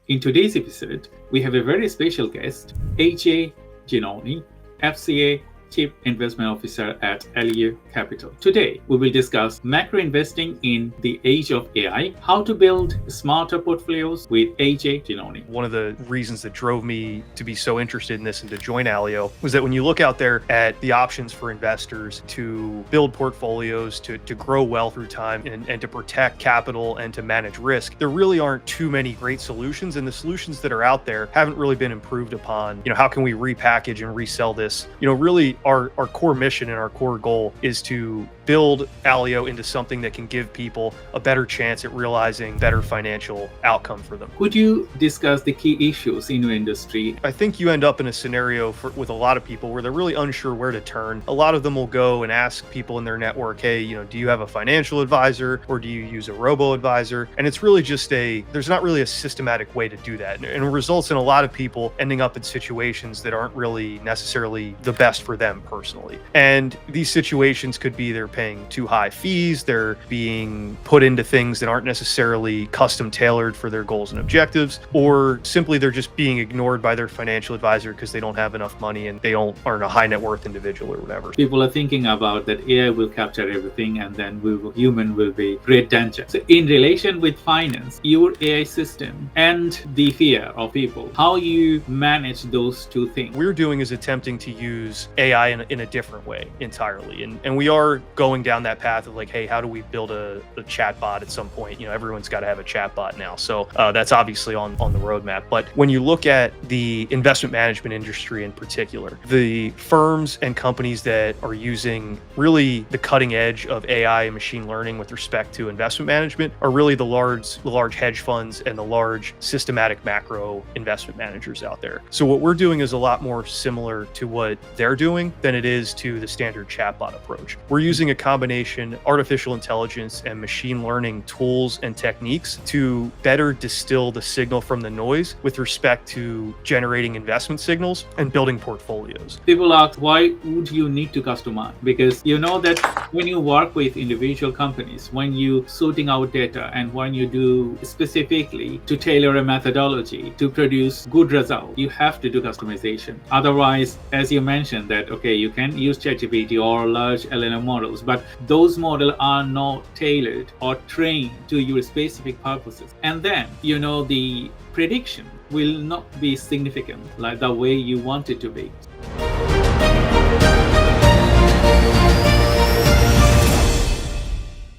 In today's episode, we have a very special guest, AJ Giannone, FCA Chief Investment Officer at LU Capital. Today, we will discuss macro investing in the age of AI, how to build smarter portfolios with AJ Giannone. One of the reasons that drove me to be so interested in this and to join Alio was that when you look out there at the options for investors to build portfolios, to grow wealth through time and to protect capital and to manage risk, there really aren't too many great solutions. And the solutions that are out there haven't really been improved upon. How can we repackage and resell this? Really our core mission and our core goal is to build Alio into something that can give people a better chance at realizing better financial outcome for them. Could you discuss the key issues in your industry? I think you end up in a scenario with a lot of people where they're really unsure where to turn. A lot of them will go and ask people in their network, hey, do you have a financial advisor or do you use a robo-advisor? And it's really just there's not really a systematic way to do that. And it results in a lot of people ending up in situations that aren't really necessarily the best for them personally. And these situations could be they're paying too high fees, they're being put into things that aren't necessarily custom tailored for their goals and objectives, or simply they're just being ignored by their financial advisor because they don't have enough money and they aren't a high net worth individual or whatever. People are thinking about that AI will capture everything and then human will be redundant. So in relation with finance, your AI system and the fear of people, how you manage those two things? We're doing is attempting to use AI in a different way entirely. And we are going down that path of hey, how do we build a chat bot at some point? Everyone's got to have a chat bot now. So that's obviously on the roadmap. But when you look at the investment management industry in particular, the firms and companies that are using really the cutting edge of AI and machine learning with respect to investment management are really the large hedge funds and the large systematic macro investment managers out there. So what we're doing is a lot more similar to what they're doing than it is to the standard chatbot approach. We're using a combination of artificial intelligence and machine learning tools and techniques to better distill the signal from the noise with respect to generating investment signals and building portfolios. People ask, why would you need to customize? Because you know that when you work with individual companies, when you sorting out data and when you do specifically to tailor a methodology to produce good results, you have to do customization. Otherwise, as you mentioned that, okay, you can use ChatGPT or large LLM models, but those models are not tailored or trained to your specific purposes. And then, the prediction will not be significant like the way you want it to be.